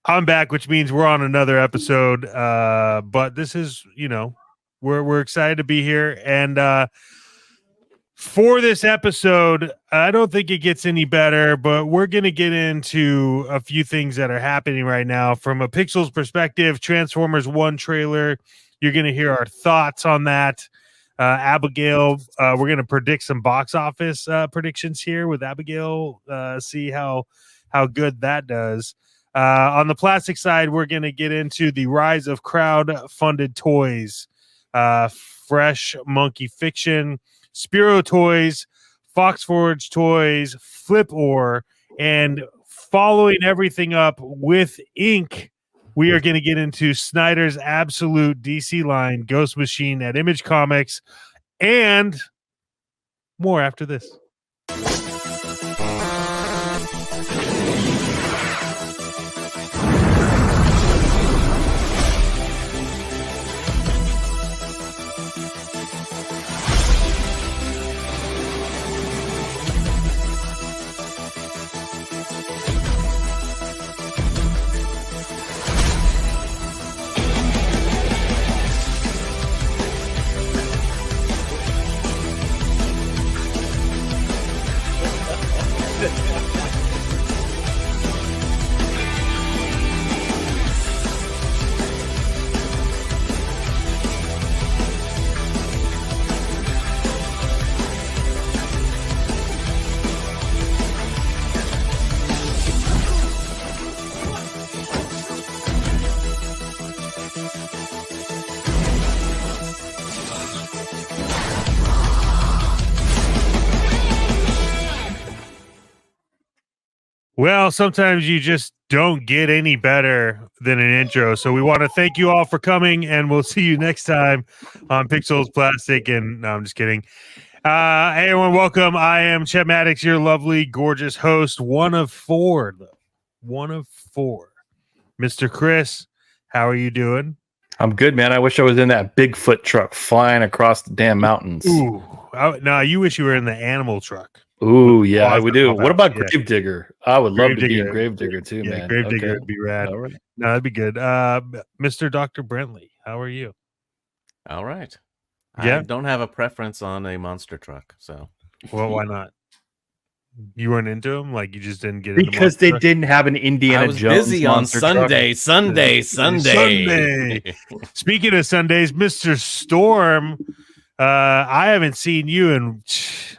I'm back, which means we're on another episode. But this is, we're excited to be here. And for this episode, I don't think it gets any better, but we're going to get into a few things that are happening right now from a Pixels perspective. Transformers 1 trailer. You're going to hear our thoughts on that. Abigail, we're going to predict some box office predictions here with Abigail. See how good that does. On the plastic side, we're going to get into the rise of crowd-funded toys, fresh monkey fiction, Spero Toys, Fox Forge Toys, Flip Ore, and following everything up with ink, we are going to get into Snyder's absolute DC line, Ghost Machine at Image Comics, and more after this. Well, sometimes you just don't get any better than an intro. So we want to thank you all for coming, and we'll see you next time on Pixels Plastic. And no, I'm just kidding. Hey, everyone, welcome. I am Chet Maddox, your lovely, gorgeous host. One of four. Mr. Chris, how are you doing? I'm good, man. I wish I was in that Bigfoot truck flying across the damn mountains. Ooh, no, you wish you were in the animal truck. Ooh, yeah, I would do. What about Gravedigger? I would love to be in Gravedigger too, yeah, man. Gravedigger would be rad. All right. No, that'd be good. Mr. Dr. Brentley, how are you? All right. Yeah. I don't have a preference on a monster truck, so. Well, why not? You weren't into them? Like you just didn't get into because they truck? Didn't have an Indiana I was Jones busy on Sunday. Speaking of Sundays, Mr. Storm, I haven't seen you in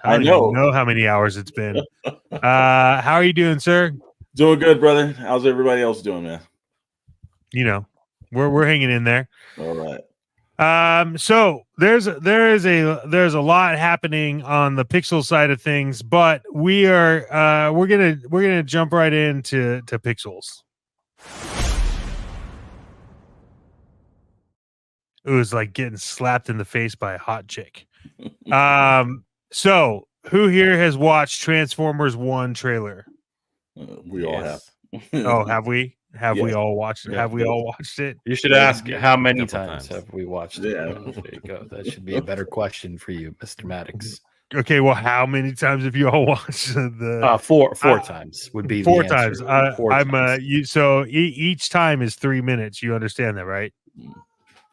I don't even know how many hours it's been. How are you doing, sir? Doing good, brother. How's everybody else doing, man? You know, we're hanging in there. All right. So there's a lot happening on the Pixel side of things, but we're gonna jump right into Pixels. It was like getting slapped in the face by a hot chick. So who here has watched Transformers 1 trailer? We all have. Oh, have we? Have we all watched it? Have we all watched it? You should ask how many times have we watched it? Yeah. There you go. That should be a better question for you, Mr. Maddox. Okay, well, how many times have you all watched the? Four times would be four the times. So each time is 3 minutes. You understand that, right?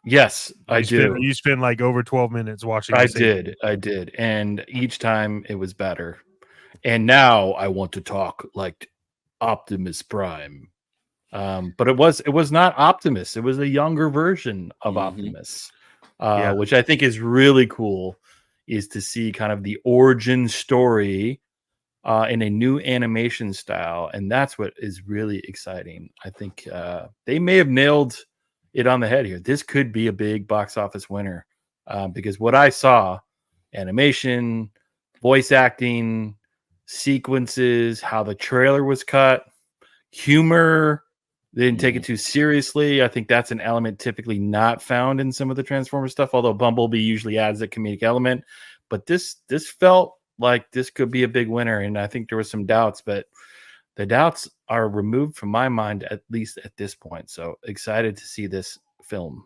Yes, I do. You spend like over 12 minutes watching. I did, and each time it was better. And now I want to talk like Optimus Prime. But it was not Optimus. It was a younger version of Optimus, which I think is really cool. Is to see kind of the origin story in a new animation style, and that's what is really exciting. I think they may have nailed it on the head here. This could be a big box office winner because what I saw, animation, voice acting, sequences, how the trailer was cut, humor. They didn't take it too seriously. I think that's an element typically not found in some of the Transformers stuff, although Bumblebee usually adds a comedic element. But this felt like this could be a big winner, and I think there were some doubts, but the doubts are removed from my mind, at least at this point. So excited to see this film.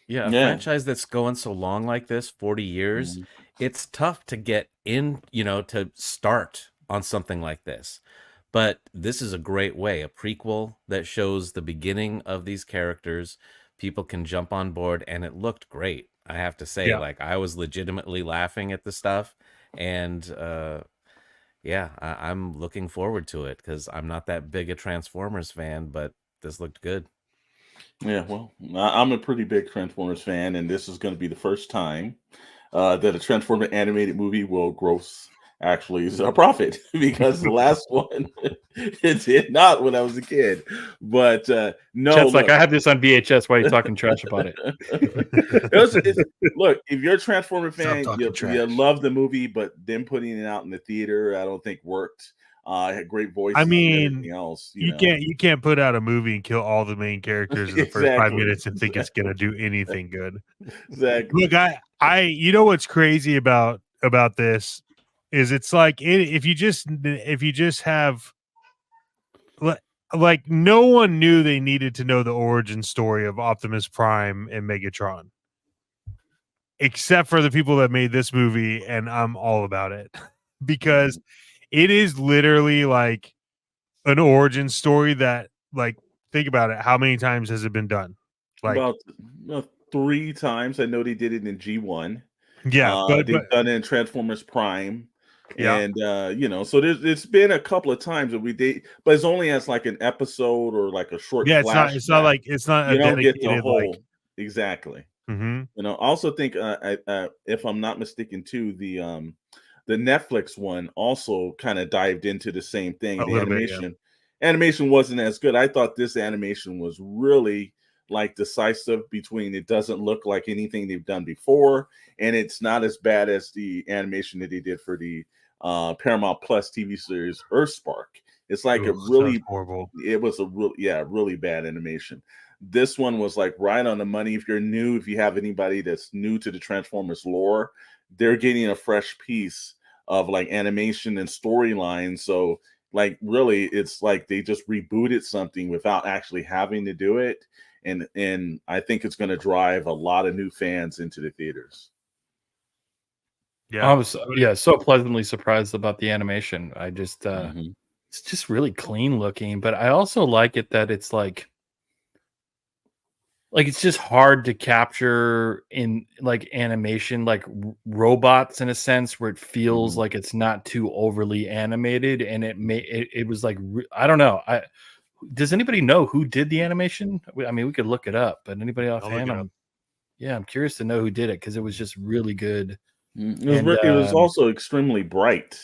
Yeah, a franchise that's going so long like this, 40 years, it's tough to get in, to start on something like this. But this is a great way, a prequel that shows the beginning of these characters. People can jump on board, and it looked great. I have to say, Yeah. like, I was legitimately laughing at the stuff, and yeah, I'm looking forward to it because I'm not that big a Transformers fan, but this looked good. Yeah, well, I'm a pretty big Transformers fan, and this is going to be the first time that a Transformer animated movie will gross actually is a profit because the last one it did not when I was a kid. But no, Chet's like, look, I have this on VHS. Why are you talking trash about it? look, if you're a Transformer Stop fan, talking you trash. love the movie, but them putting it out in the theater, I don't think worked. It had great voices I and mean, everything else. you can't put out a movie and kill all the main characters in the first 5 Exactly. minutes and think it's gonna do anything good. Exactly. Look, I you know what's crazy about this is it's like if you just have like no one knew they needed to know the origin story of Optimus Prime and Megatron, except for the people that made this movie, and I'm all about it because it is literally like an origin story that, like, think about it. How many times has it been done? Like, About 3 times. I know they did it in G1. yeah, but They've done it in Transformers Prime. yeah, And so it's been a couple of times that we did, but it's only as like an episode or like a short yeah. flashback. It's not like it's not a You don't get the dedicated whole like. exactly. Mhm. I also think if I'm not mistaken too, the Netflix one also kind of dived into the same thing. A The little bit, yeah. animation wasn't as good. I thought this animation was really like decisive between it doesn't look like anything they've done before, and it's not as bad as the animation that they did for the Paramount Plus TV series Earthspark. It's like Ooh, a really sounds horrible. it was a really bad animation. This one was like right on the money. If you're new, if you have anybody that's new to the Transformers lore, they're getting a fresh piece of like animation and storyline. So like really it's like they just rebooted something without actually having to do it. And I think it's going to drive a lot of new fans into the theaters. Yeah, I was so pleasantly surprised about the animation. I just it's just really clean looking, but I also like it that it's like it's just hard to capture in like animation, like robots in a sense where it feels like it's not too overly animated, and it was like I don't know. Does anybody know who did the animation? I mean, we could look it up, but anybody offhand? I'm curious to know who did it because it was just really good. It was also extremely bright.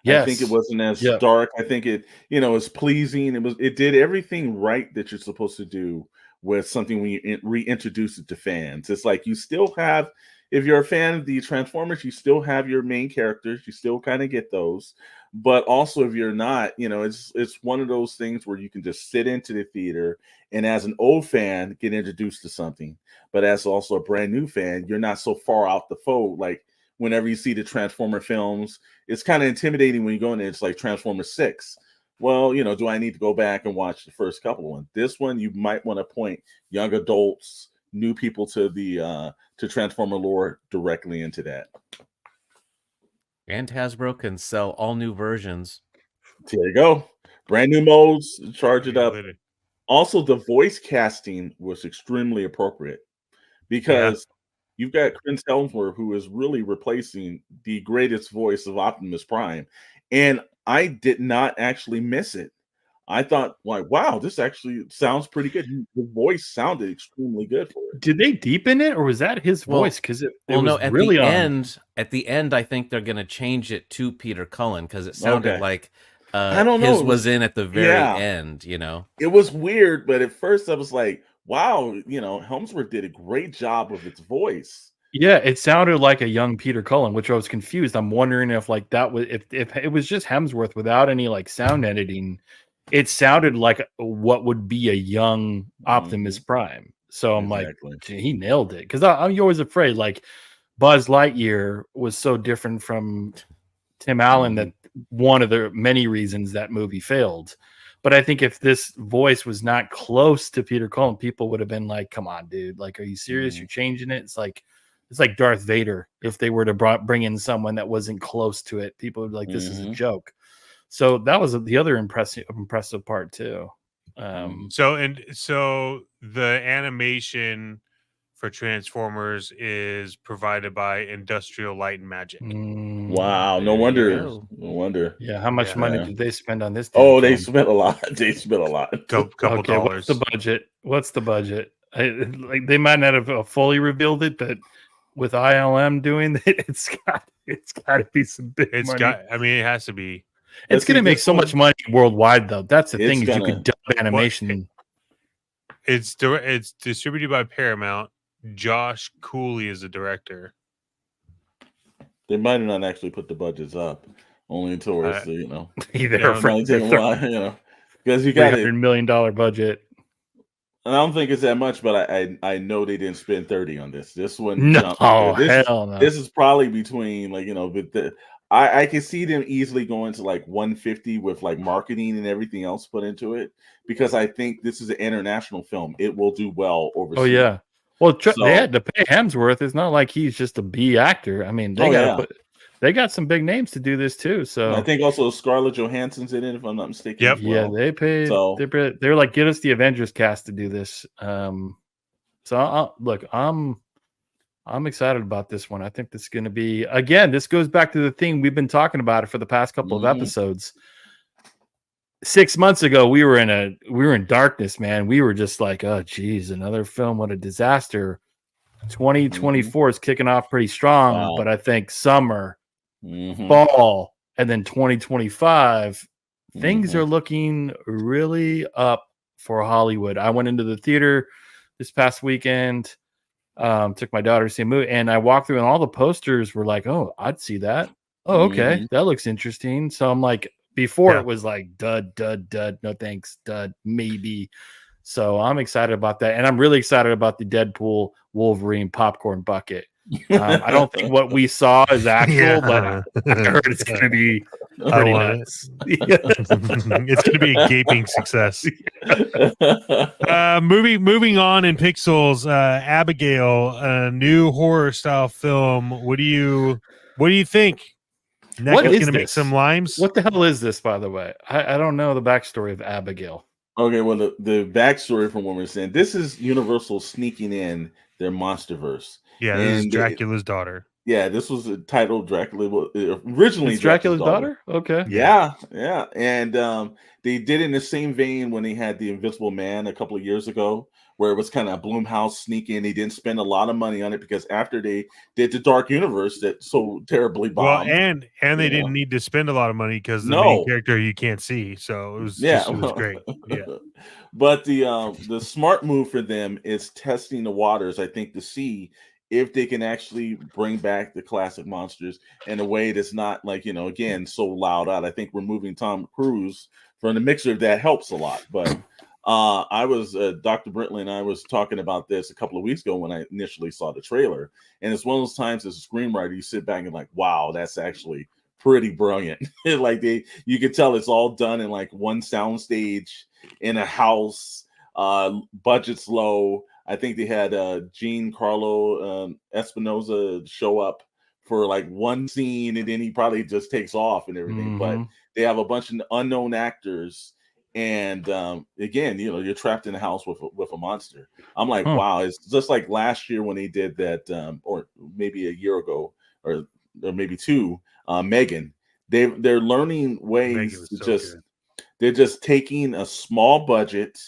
Yes. I think it wasn't as dark. I think it, it's pleasing. It did everything right that you're supposed to do with something when you reintroduce it to fans. It's like you still have, if you're a fan of the Transformers, you still have your main characters. You still kind of get those. But also if you're not, it's one of those things where you can just sit into the theater and as an old fan get introduced to something. But as also a brand new fan, you're not so far out the fold. Like whenever you see the Transformer films, it's kind of intimidating when you go in there. It's like Transformers 6. Well, do I need to go back and watch the first couple of ones? This one, you might want to point young adults, new people to the to Transformer lore directly into that. And Hasbro can sell all new versions. There you go. Brand new modes, charge it up. Also, the voice casting was extremely appropriate because you've got Chris Hemsworth, who is really replacing the greatest voice of Optimus Prime. And I did not actually miss it. I thought, like, wow, this actually sounds pretty good. The voice sounded extremely good for it. Did they deepen it, or was that his voice? Because it was at really the end. At the end, I think they're going to change it to Peter Cullen because it sounded like I don't know. His was in at the very end. It was weird, but at first I was like, wow, Hemsworth did a great job with its voice. Yeah, it sounded like a young Peter Cullen, which I was confused. I'm wondering if like that was if it was just Hemsworth without any like sound editing, it sounded like what would be a young Optimus Prime. So I'm like, he nailed it. Because I'm always afraid like Buzz Lightyear was so different from Tim Allen that one of the many reasons that movie failed. But I think if this voice was not close to Peter Cullen, people would have been like, come on, dude. Like, are you serious? You're changing it? It's like Darth Vader. If they were to bring in someone that wasn't close to it, people would be like, this is a joke. So that was the other impressive part too. So the animation for Transformers is provided by Industrial Light and Magic. Wow, no There you wonder. go. No wonder. Yeah, how much Yeah. money Yeah. did they spend on this? Oh, they damn film? spent a lot. They spent a lot. Couple Okay, dollars. what's the budget? Like they might not have fully revealed it, but with ILM doing it, it's got to be some big money. It has to be. It's going to make so much money worldwide, though. That's the thing, is you could dub animation. It's distributed by Paramount. Josh Cooley is the director. They might not actually put the budgets up, only towards Either might take a while, because you got $300 million budget. And I don't think it's that much, but I know they didn't spend 30 on this. This one, no, hell no. This is probably between but I can see them easily going to like 150 with like marketing and everything else put into it, because I think this is an international film. It will do well overseas. Oh yeah. Well, they had to pay Hemsworth. It's not like he's just a B actor. I mean, they got some big names to do this too. So and I think also Scarlett Johansson's in it, if I'm not mistaken. Yep. Well. Yeah, they paid. So they're like, get us the Avengers cast to do this. Look, I'm excited about this one. I think this is going to be, again, this goes back to the thing we've been talking about it for the past couple of episodes. 6 months ago, we were in darkness, man. We were just like, oh geez, another film, what a disaster. 2024 is kicking off pretty strong, but I think summer, fall, and then 2025, things are looking really up for Hollywood. I went into the theater this past weekend, took my daughter to see a movie, and I walked through and all the posters were like, oh, I'd see that. Oh, okay. That looks interesting. So I'm like, before it was like dud, no thanks, dud, maybe. So I'm excited about that. And I'm really excited about the Deadpool Wolverine popcorn bucket. I don't think what we saw is actual, but I heard it's going to be pretty nuts. It's going to be a gaping success. Moving on in Pixels, Abigail, a new horror style film. What do you think? What is going to make some limes? What the hell is this, by the way? I don't know the backstory of Abigail. Okay, well, the backstory from what we're saying, this is Universal sneaking in their MonsterVerse. Yeah, this is Dracula's daughter. Yeah, this was the title Dracula. Originally, Dracula's daughter. Okay. Yeah, and they did it in the same vein when they had the Invisible Man a couple of years ago, where it was kind of Blumhouse sneaking. They didn't spend a lot of money on it because after they did the Dark Universe that so terribly bombed. Well, and they didn't need to spend a lot of money because the main character you can't see, so it was it was great. Yeah. But the smart move for them is testing the waters, I think, to see if they can actually bring back the classic monsters in a way that's not like, again, so loud out. I think removing Tom Cruise from the mixer, that helps a lot. But I was Dr. Brentley and I was talking about this a couple of weeks ago when I initially saw the trailer, and it's one of those times as a screenwriter you sit back and like, wow, that's actually pretty brilliant. Like you can tell it's all done in like one sound stage in a house, budget's low. I think they had Giancarlo Espinosa show up for like one scene, and then he probably just takes off and everything. But they have a bunch of unknown actors. And again, you're trapped in a house with a monster. I'm like, wow, it's just like last year when they did that, or maybe a year ago, or maybe two. Megan, they're learning ways to they're just taking a small budget.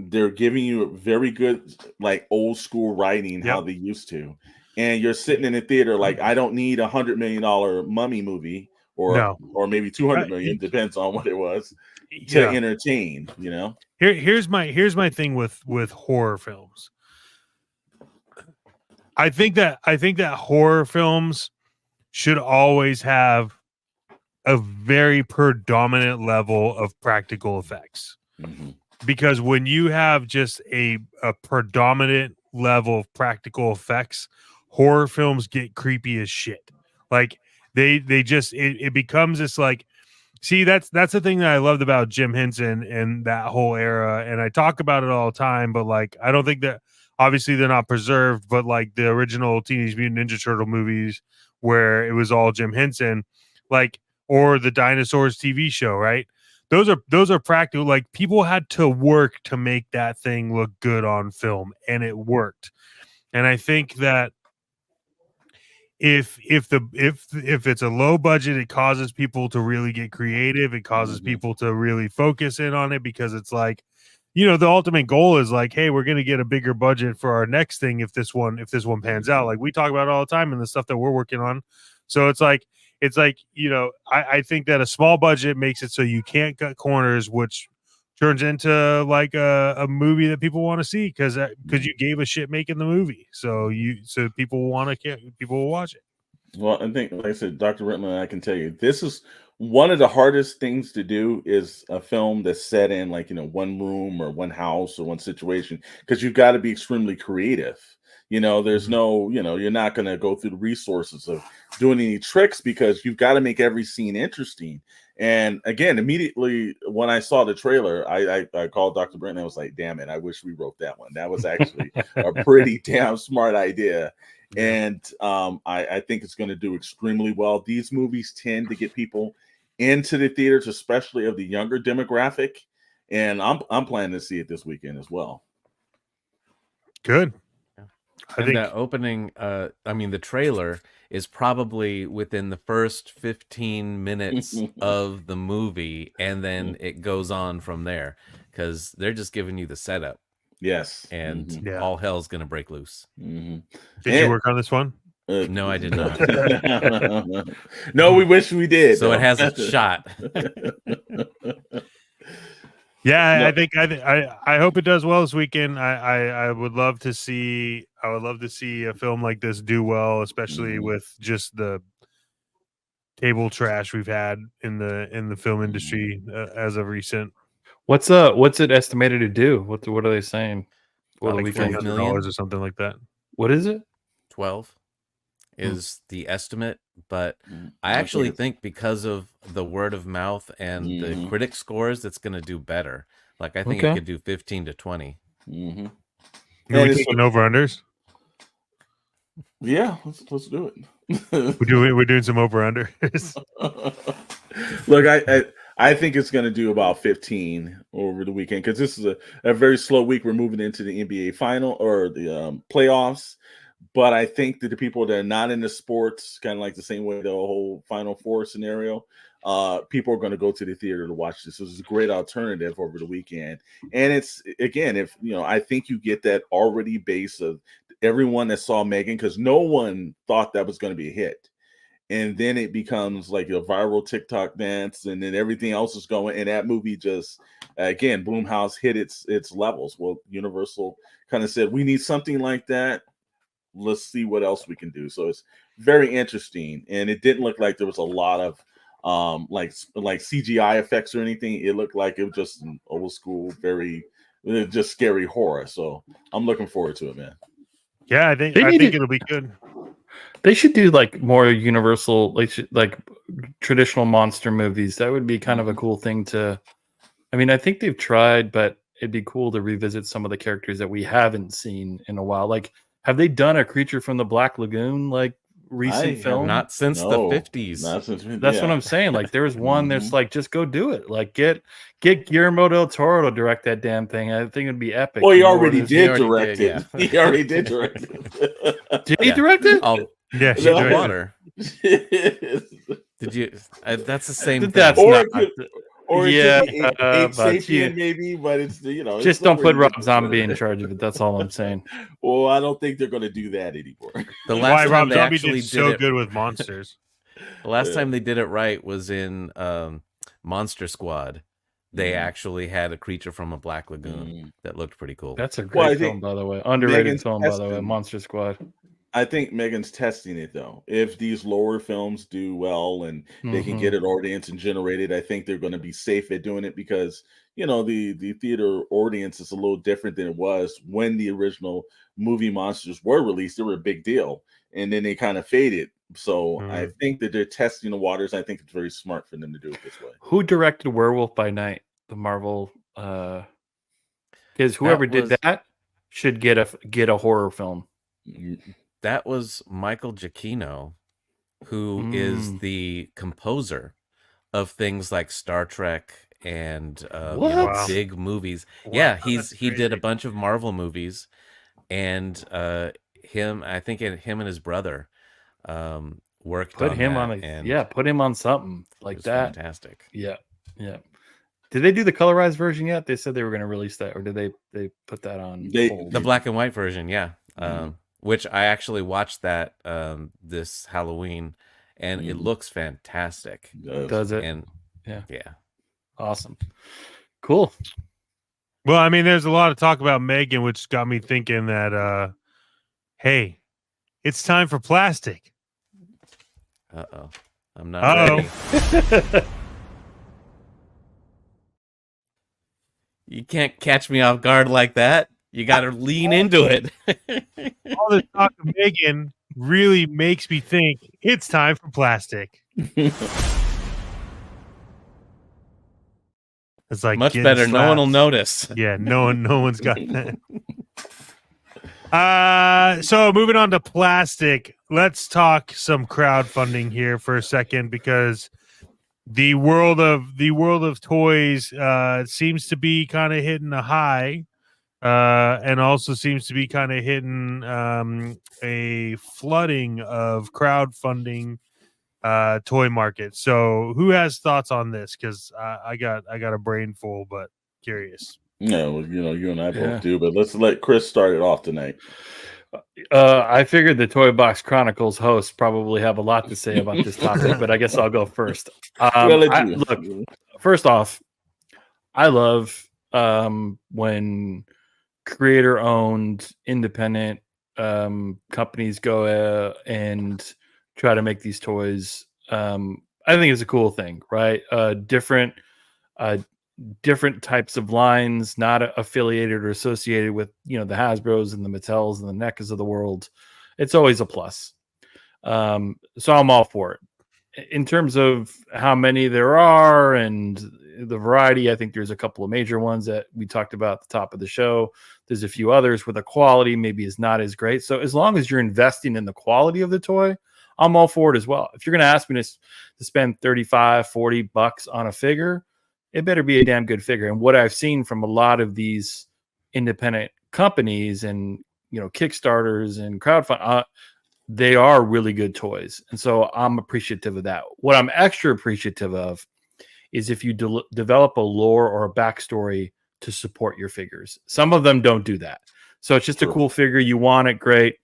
They're giving you very good, like old school writing, how they used to, and you're sitting in the theater like, I don't need $100 million mummy movie or maybe 200 million, depends on what it was. To entertain, Here's my thing with horror films. I think that horror films should always have a very predominant level of practical effects. Because when you have just a predominant level of practical effects, horror films get creepy as shit. Like they just it becomes this like. See, that's the thing that I loved about Jim Henson and that whole era, and I talk about it all the time. But like, I don't think that obviously they're not preserved, but like the original Teenage Mutant Ninja Turtle movies where it was all Jim Henson, like or the Dinosaurs TV show, right? Those are practical. Like, people had to work to make that thing look good on film, and it worked. And I think that if it's a low budget, it causes people to really get creative. It causes people to really focus in on it, because it's like, the ultimate goal is like, hey, we're going to get a bigger budget for our next thing if this one pans out. Like we talk about all the time in the stuff that we're working on. So it's like I think that a small budget makes it so you can't cut corners, which turns into like a movie that people want to see because you gave a shit making the movie. So people will watch it. Well, I think, like I said, Dr. Rittman, I can tell you, this is one of the hardest things to do, is a film that's set in like, one room or one house or one situation, because you've got to be extremely creative. There's no, you're not going to go through the resources of doing any tricks, because you've got to make every scene interesting. And again, immediately when I saw the trailer, I called Dr. Brent and I was like, damn it, I wish we wrote that one. That was actually a pretty damn smart idea. And I think it's going to do extremely well. These movies tend to get people into the theaters, especially of the younger demographic. And I'm planning to see it this weekend as well. Good. I think that opening, the trailer is probably within the first 15 minutes of the movie, and then it goes on from there, because they're just giving you the setup. Yes. And all hell's going to break loose. Did you work on this one? No, I did not. No, we wish we did. So it has a shot. Yeah, no. I hope it does well this weekend. I would love to see a film like this do well, especially with just the table trash we've had in the film industry as of recent. What's it estimated to do? What are they saying? What like $300 or something like that. What is it? 12 is the estimate, but I actually think because of the word of mouth and the critic scores, it's going to do better. Like I think it could do 15 to 20. Mm-hmm. Are we taking over-unders? Yeah, let's do it. We're doing some over-unders. Look, I think it's going to do about 15 over the weekend, because this is a very slow week. We're moving into the NBA final or the playoffs. But I think that the people that are not into sports, kind of like the same way the whole Final Four scenario, people are going to go to the theater to watch this. So this is a great alternative over the weekend. And it's, again, I think you get that already base of everyone that saw Megan, because no one thought that was going to be a hit. And then it becomes like a viral TikTok dance, and then everything else is going. And that movie just, again, Blumhouse hit its levels. Well, Universal kind of said, we need something like that. Let's see what else we can do. So it's very interesting, and it didn't look like there was a lot of like CGI effects or anything. It looked like it was just an old school, very just scary horror. So I'm looking forward to it, man. Yeah, I think it'll be good. They should do like more Universal, like traditional monster movies. That would be kind of a cool thing to. I mean, I think they've tried, but it'd be cool to revisit some of the characters that we haven't seen in a while. Like, have they done a Creature from the Black Lagoon like recent film? Not since the 50s. That's what I'm saying. Like, there was one that's like, just go do it. Like, get Guillermo del Toro to direct that damn thing. I think it'd be epic. Well, he already did direct it. He already did direct it. Did he direct it? Yeah, she directed water. Did you? That's the same thing. That's or not. Or yeah, Ape Sapien maybe, but it's just don't put Rob Zombie in charge of it. That's all I'm saying. Well, I don't think they're going to do that anymore. The last time Rob they Zombie actually did so good with monsters. The last time they did it right was in Monster Squad. They actually had a Creature from a Black Lagoon that looked pretty cool. That's a great film, by the way. Underrated film, by the way. Monster Squad. I think Megan's testing it, though. If these lower films do well and they can get an audience and generate it, I think they're going to be safe at doing it, because, the theater audience is a little different than it was when the original movie monsters were released. They were a big deal, and then they kind of faded. So I think that they're testing the waters. I think it's very smart for them to do it this way. Who directed Werewolf by Night, the Marvel? Because whoever did that should get a horror film. That was Michael Giacchino, who is the composer of things like Star Trek and What? big movies. Wow, Yeah, that's he did a crazy. bunch of Marvel movies, and him and his brother worked Put on him that, on a and put him on something it like was that. fantastic. Yeah. Did they do the colorized version yet? They said they were going to release that, or did they put that on hold? The black and white version, yeah. Mhm. Which I actually watched that this Halloween, and it Mhm. looks fantastic. Does it? And Yeah. Awesome. Cool. Well, I mean, there's a lot of talk about Megan, which got me thinking that, hey, it's time for plastic. Uh-oh. I'm not ready. You can't catch me off guard like that. You got to lean into it. All this talk of Megan really makes me think it's time for plastic. It's like Much getting better. No one will slapped. notice. Yeah, no one's got that. So moving on to plastic, let's talk some crowdfunding here for a second, because the world of toys seems to be kind of hitting a high, and also seems to be kind of hitting a flooding of crowdfunding toy market. So who has thoughts on this? Because I got a brain full, but curious. Yeah, well, you and I Yeah. both do, but let's let Chris start it off tonight. I figured the Toy Box Chronicles hosts probably have a lot to say about this topic, but I guess I'll go first. Look, first off, I love when creator-owned, independent companies go and try to make these toys. I think it's a cool thing, right? Different types of lines, not affiliated or associated with the Hasbros and the Mattels and the NECAs of the world. It's always a plus. So I'm all for it. In terms of how many there are and the variety, I think there's a couple of major ones that we talked about at the top of the show. There's a few others where the quality maybe is not as great. So as long as you're investing in the quality of the toy, I'm all for it as well. If you're going to ask me to spend $35-$40 on a figure, it better be a damn good figure. And what I've seen from a lot of these independent companies and Kickstarters and crowdfunding, they are really good toys. And so I'm appreciative of that. What I'm extra appreciative of is if you develop a lore or a backstory to support your figures. Some of them don't do that. So it's just a cool figure. You want it, great.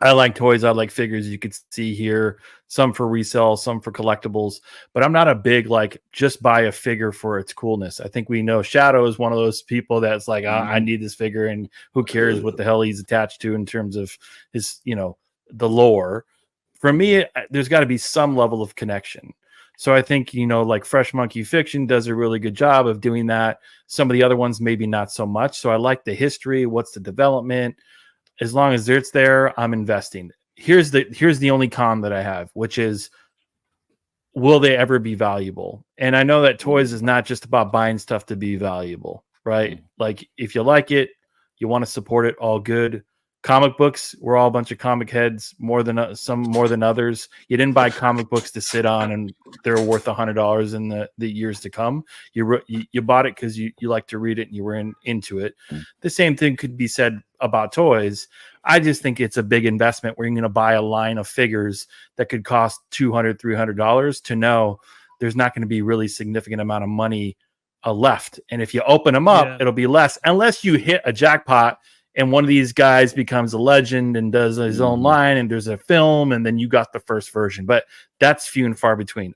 I like toys. I like figures. You could see here, some for resale, some for collectibles. But I'm not a big just buy a figure for its coolness. I think we know Shadow is one of those people that's like, I need this figure, and who cares what the hell he's attached to in terms of his, the lore. For me, there's got to be some level of connection. So I think Fresh Monkey Fiction does a really good job of doing that. Some of the other ones maybe not so much. So I like the history. What's the development? As long as it's there, I'm investing. Here's the only con that I have, which is, will they ever be valuable? And I know that toys is not just about buying stuff to be valuable, right? Like if you like it, you want to support it, all good. Comic books, we're all a bunch of comic heads, some more than others. You didn't buy comic books to sit on and they're worth $100 in the years to come. You bought it because you like to read it and you were into it. The same thing could be said about toys. I just think it's a big investment where you're going to buy a line of figures that could cost $200, $300 to know there's not going to be really significant amount of money left. And if you open them up, it'll be less, unless you hit a jackpot and one of these guys becomes a legend and does his own line and there's a film and then you got the first version. But that's few and far between.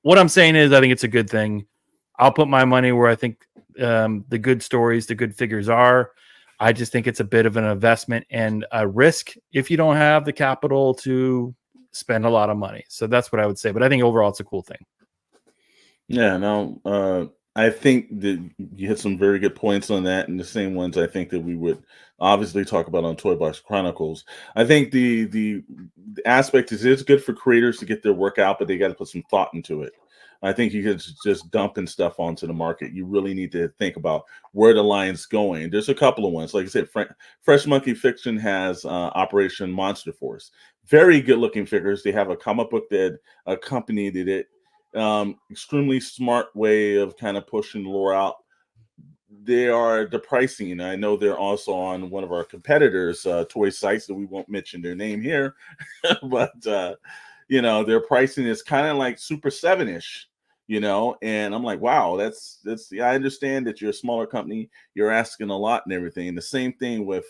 What I'm saying is I think it's a good thing. I'll put my money where I think the good stories, the good figures are. I just think it's a bit of an investment and a risk if you don't have the capital to spend a lot of money. So that's what I would say. But I think overall it's a cool thing. Yeah, no, I think that you hit some very good points on that, and the same ones I think that we would obviously talk about on Toy Box Chronicles. I think the aspect is it's good for creators to get their work out, but they got to put some thought into it. I think you can just dumping stuff onto the market. You really need to think about where the line's going. There's a couple of ones. Like I said, Fresh Monkey Fiction has Operation Monster Force. Very good looking figures. They have a comic book that accompanied it. extremely smart way of kind of pushing the lore out. They are the pricing, and I know they're also on one of our competitors' toy sites that we won't mention their name here, but their pricing is kind of like Super 7-ish, and I'm like, wow, that's yeah, I understand that you're a smaller company, you're asking a lot and everything. The same thing with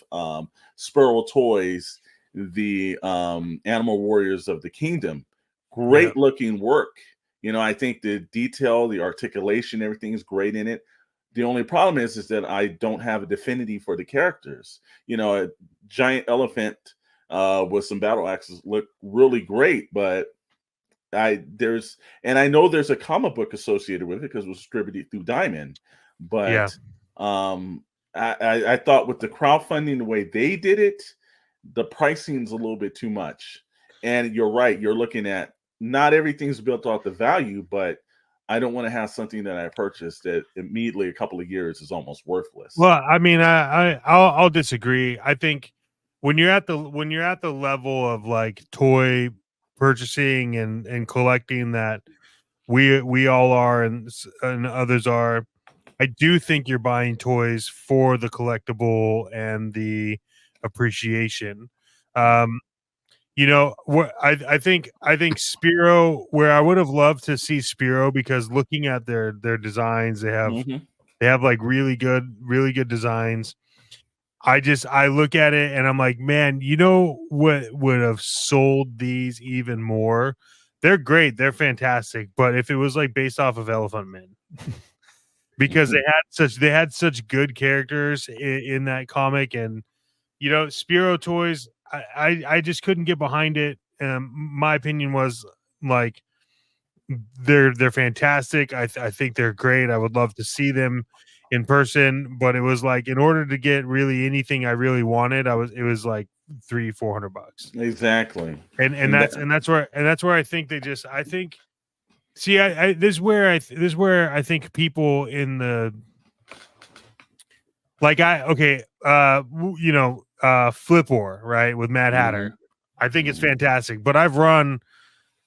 Spero Toys, the Animal Warriors of the Kingdom. Great looking work. I think the detail, the articulation, everything is great in it. The only problem is that I don't have a affinity for the characters. A giant elephant with some battle axes look really great, but I know there's a comic book associated with it because it was distributed through Diamond. Yeah. But I thought with the crowdfunding, the way they did it, the pricing's a little bit too much. And you're right, you're looking at not everything's built off the value, but I don't want to have something that I purchased that immediately a couple of years is almost worthless. Well, I mean, I'll disagree. I think when you're at the level of like toy purchasing and collecting that we all are and others are, I do think you're buying toys for the collectible and the appreciation. I think Spero, where I would have loved to see Spero, because looking at their designs, they have like really good designs. I look at it and I'm like, man, what would have sold these even more? They're great, they're fantastic, but if it was like based off of Elephant Men, because they had such good characters in that comic, and Spero Toys, I just couldn't get behind it. My opinion was like they're fantastic. I think they're great. I would love to see them in person, but it was like in order to get really anything I really wanted, it was like $300-400. Exactly. And that's where I think see, this is where I think people in the like Flip War, right, with Mad Hatter. I think it's fantastic, but I've run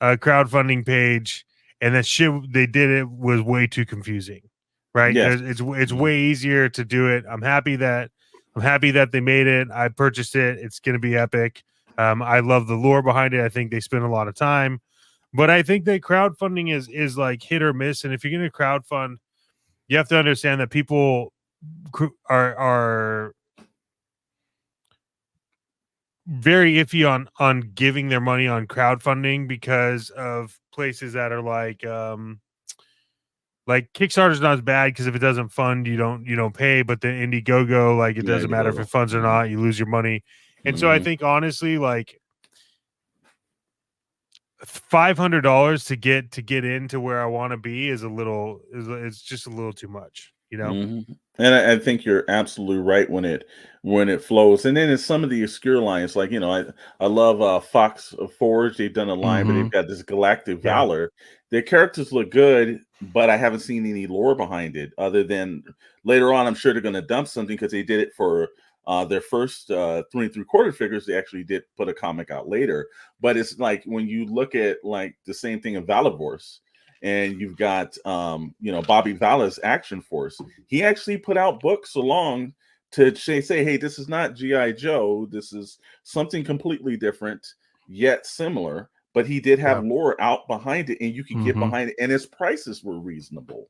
a crowdfunding page, and that shit they did it was way too confusing, right? Yes. It's way easier to do it. I'm happy that they made it. I purchased it. It's going to be epic. I love the lore behind it. I think they spend a lot of time, but I think that crowdfunding is like hit or miss. And if you're going to crowdfund, you have to understand that people are very iffy on giving their money on crowdfunding because of places that are like Kickstarter's not as bad because if it doesn't fund, you don't pay, but the Indiegogo, like it doesn't matter if it funds or not, you lose your money. And so I think honestly, like $500 to get into where I want to be is it's just a little too much, And I think you're absolutely right when it flows. And then in some of the obscure lines, like I love Fox Forge. They've done a line, but they've got this Galactic Valor. Their characters look good, but I haven't seen any lore behind it. Other than later on, I'm sure they're going to dump something because they did it for their first 3 3/4 figures. They actually did put a comic out later. But it's like when you look at like the same thing in Valivorce. And you've got, Bobby Vala's Action Force. He actually put out books along to say, hey, this is not G.I. Joe. This is something completely different, yet similar. But he did have lore out behind it, and you can get behind it. And his prices were reasonable.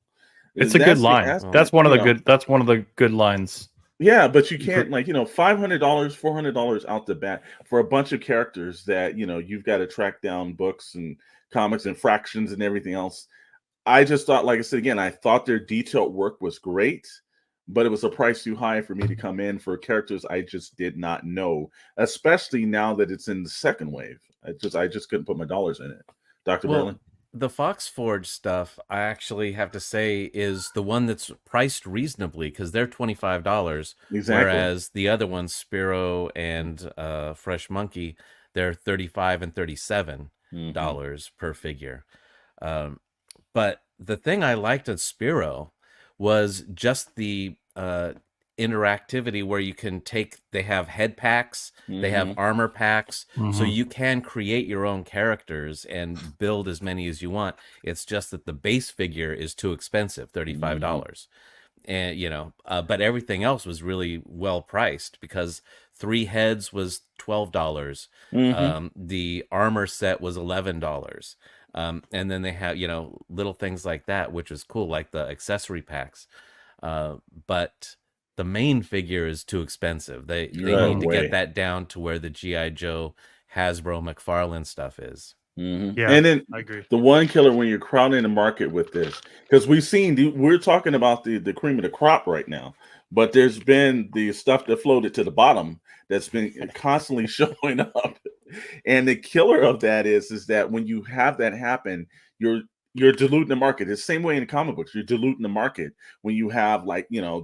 It's a good line. That's one of the good lines. Yeah, but you can't $500, $400 out the bat for a bunch of characters that you've got to track down books and comics and fractions and everything else. I just thought, like I said again, I thought their detailed work was great, but it was a price too high for me to come in for characters I just did not know, especially now that it's in the second wave. I just couldn't put my dollars in it. Dr. Berlin? The Fox Forge stuff, I actually have to say, is the one that's priced reasonably because they're $25. Exactly. Whereas the other ones, Spero and Fresh Monkey, they're $35 and $37 per figure. But the thing I liked at Spero was just the interactivity where you can they have head packs, they have armor packs, so you can create your own characters and build as many as you want. It's just that the base figure is too expensive, $35. And but everything else was really well priced because 3 heads was $12. The armor set was $11. And then they have little things like that, which is cool, like the accessory packs. But the main figure is too expensive. They need to get that down to where the G.I. Joe, Hasbro, McFarlane stuff is. Yeah, and then I agree. The one killer when you're crowding the market with this, because we're talking about the cream of the crop right now, but there's been the stuff that floated to the bottom that's been constantly showing up, and the killer of that is that when you have that happen, you're diluting the market. It's the same way in the comic books. You're diluting the market when you have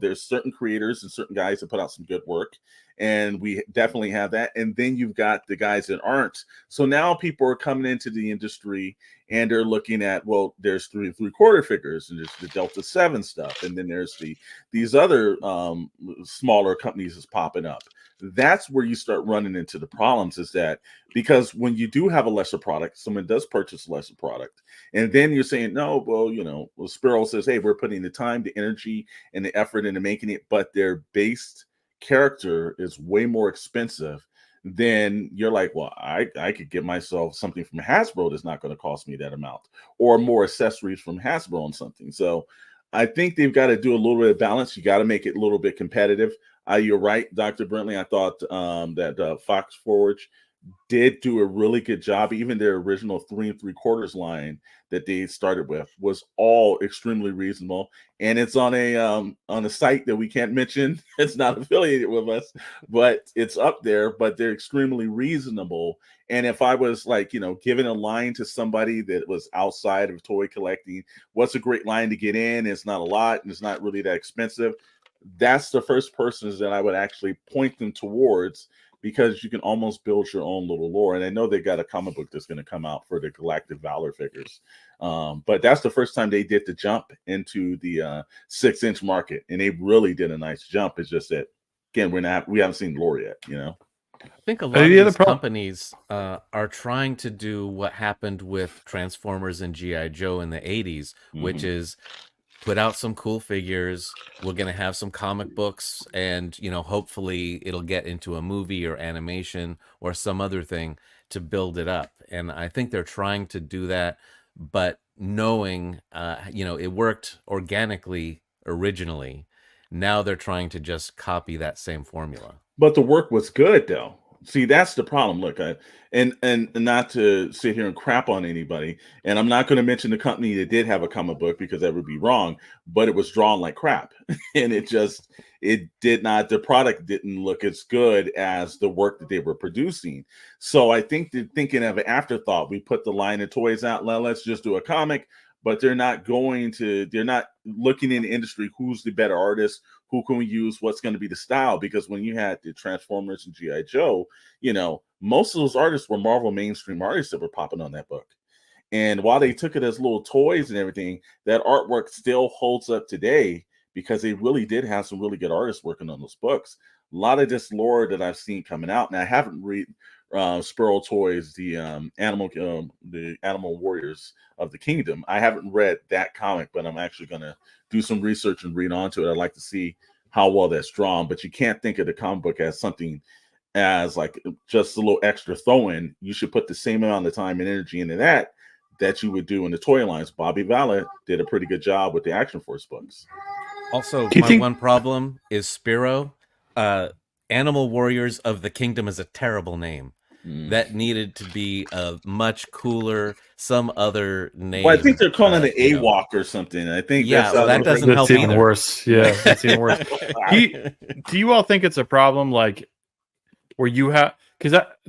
there's certain creators and certain guys that put out some good work, and we definitely have that. And then you've got the guys that aren't. So now people are coming into the industry and they're looking at, well, there's 3 3/4 figures and there's the Delta 7 stuff, and then there's these other smaller companies that's popping up. That's where you start running into the problems, is that because when you do have a lesser product, someone does purchase a lesser product, and then you're saying, no, well, Spero says, hey, we're putting the time, the energy, and the effort into making it, but their base character is way more expensive. Then you're like, well, I could get myself something from Hasbro that's not going to cost me that amount, or more accessories from Hasbro on something. So I think they've got to do a little bit of balance. You got to make it a little bit competitive. You're right, Dr. Brentley. I thought that Fox Forge did do a really good job. Even their original 3 3/4 line that they started with was all extremely reasonable, and it's on a site that we can't mention. It's not affiliated with us, but it's up there. But they're extremely reasonable. And if I was giving a line to somebody that was outside of toy collecting, what's a great line to get in? It's not a lot, and it's not really that expensive. That's the first persons that I would actually point them towards, because you can almost build your own little lore. And I know they got a comic book that's going to come out for the Galactic Valor figures. But that's the first time they did the jump into the 6-inch market. And they really did a nice jump. It's just that, again, we haven't seen lore yet, I think a lot of these companies are trying to do what happened with Transformers and G.I. Joe in the 80s, which is put out some cool figures. We're going to have some comic books, and hopefully it'll get into a movie or animation or some other thing to build it up. And I think they're trying to do that, but knowing it worked organically originally. Now they're trying to just copy that same formula. But the work was good, though. See, that's the problem. Look, and not to sit here and crap on anybody, and I'm not going to mention the company that did have a comic book because that would be wrong, but it was drawn like crap. And the product didn't look as good as the work that they were producing. So I think they're thinking of an afterthought. We put the line of toys out, let's just do a comic. But they're not looking in the industry, who's the better artist, who can we use, what's going to be the style. Because when you had the Transformers and G.I. Joe, most of those artists were Marvel mainstream artists that were popping on that book. And while they took it as little toys and everything, that artwork still holds up today, because they really did have some really good artists working on those books. A lot of this lore that I've seen coming out, and I haven't read Spero Toys, the Animal Warriors of the Kingdom. I haven't read that comic, but I'm actually going to do some research and read onto it. I'd like to see how well that's drawn. But you can't think of the comic book as something as like just a little extra throw-in. You should put the same amount of time and energy into that you would do in the toy lines. Bobby Valla did a pretty good job with the Action Force books. Also, one problem is Spero. Animal Warriors of the Kingdom is a terrible name. That needed to be a much cooler, some other name. Well, I think they're calling it AWOC or something. I think that doesn't help even either. Worse. Yeah, that's even worse. Do you all think it's a problem, like where you have?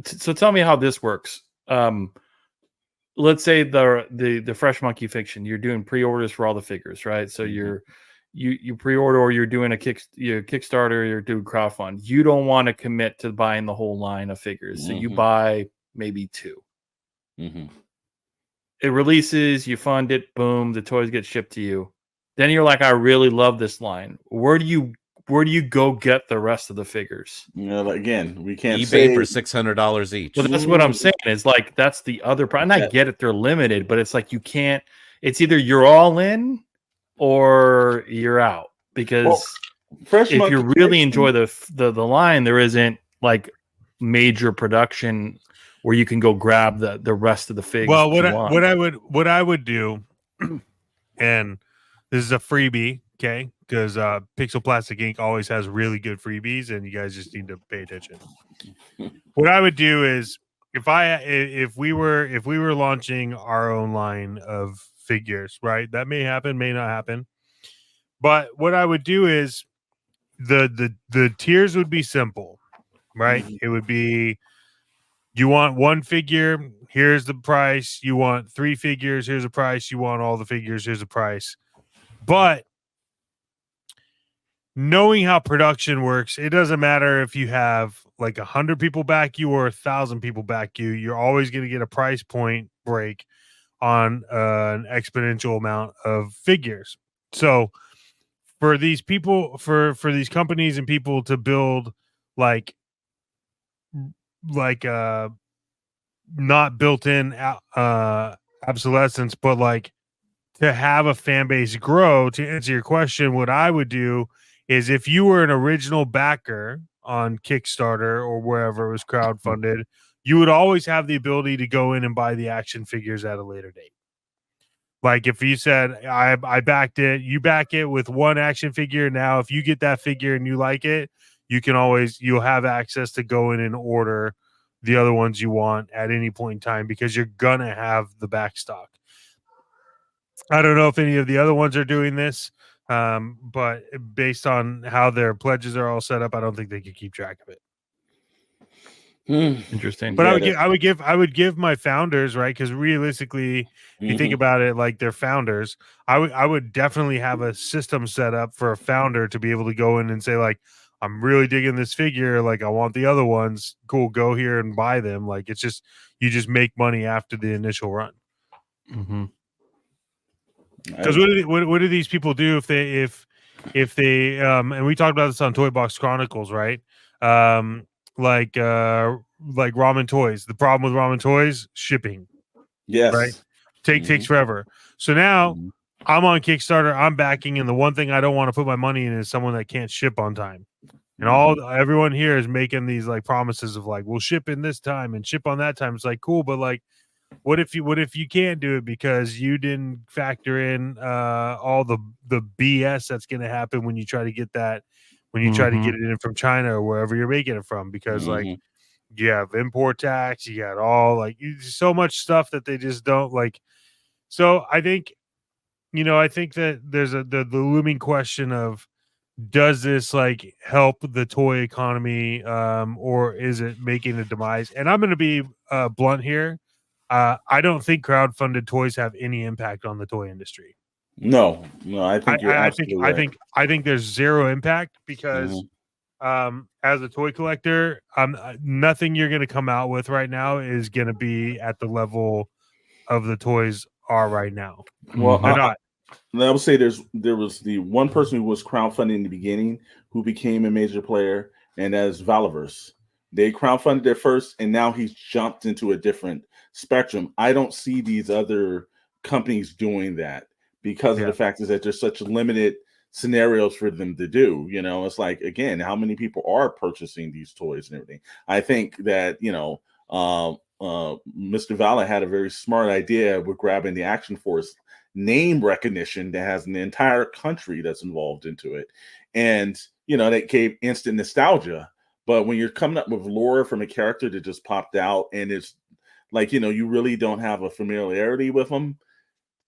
So tell me how this works. Let's say the Fresh Monkey Fiction, you're doing pre-orders for all the figures, right? So you pre-order, or you're doing a Kickstarter, you're doing crowdfund. You don't want to commit to buying the whole line of figures, so you buy maybe 2. It releases, you fund it, boom, the toys get shipped to you. Then you're like, I really love this line. Where do you where do you go get the rest of the figures? You know, again, we can't eBay say for $600 each. Well, that's what I'm saying. Is like that's the other problem. And I get it; they're limited, but it's like you can't. It's either you're all in or you're out. Because Fresh if Monkey you really Fiction- enjoy the line, there isn't like major production where you can go grab the rest of the figs. Well, that you want. what I would do, and this is a freebie, okay? Because Pixel Plastic Inc. always has really good freebies, and you guys just need to pay attention. What I would do is if we were launching our own line of figures, right? That may happen, may not happen. But what I would do is the tiers would be simple, right? It would be, you want one figure, here's the price. You want 3 figures, here's the price. You want all the figures, here's the price. But knowing how production works, it doesn't matter if you have like 100 people back you or 1,000 people back you. You're always going to get a price point break on an exponential amount of figures. So for these people, for these companies and people to build like not built-in obsolescence, but like to have a fan base grow, to answer your question, what I would do is if you were an original backer on Kickstarter or wherever it was crowdfunded, you would always have the ability to go in and buy the action figures at a later date. Like if you said, I backed it, you back it with one action figure. Now, if you get that figure and you like it, you'll have access to go in and order the other ones you want at any point in time, because you're going to have the back stock. I don't know if any of the other ones are doing this, but based on how their pledges are all set up, I don't think they could keep track of it. Interesting. But I would give my founders, right? Because realistically, if you think about it, like they're founders, I would definitely have a system set up for a founder to be able to go in and say, like, I'm really digging this figure, like I want the other ones. Cool, go here and buy them. Like it's just, you just make money after the initial run. Because what do these people do if they and we talked about this on Toy Box Chronicles, right? Like Ramen Toys. The problem with Ramen Toys, shipping. Yes. Right. Takes forever. So now I'm on Kickstarter, I'm backing, and the one thing I don't want to put my money in is someone that can't ship on time. And everyone here is making these like promises of like, we'll ship in this time and ship on that time. It's like, cool, but like, what if you can't do it because you didn't factor in all the BS that's going to happen when you try to get that, when you try to get it in from China or wherever you're making it from, because like you have import tax, you got all like so much stuff that they just don't like. So I think that there's the looming question of, does this like help the toy economy, or is it making a demise? And I'm going to be blunt here. I don't think crowdfunded toys have any impact on the toy industry. No, I think you're absolutely right. I think there's zero impact because as a toy collector, nothing you're going to come out with right now is going to be at the level of the toys are right now. Well, they're not. I would say there was the one person who was crowdfunding in the beginning who became a major player, and that's Valiverse. They crowdfunded at first, and now he's jumped into a different spectrum. I don't see these other companies doing that because of the fact is that there's such limited scenarios for them to do. You know, it's like, again, how many people are purchasing these toys and everything? I think that, Mr. Vala had a very smart idea with grabbing the Action Force name recognition that has an entire country that's involved into it. And, that gave instant nostalgia. But when you're coming up with lore from a character that just popped out and it's like, you really don't have a familiarity with them,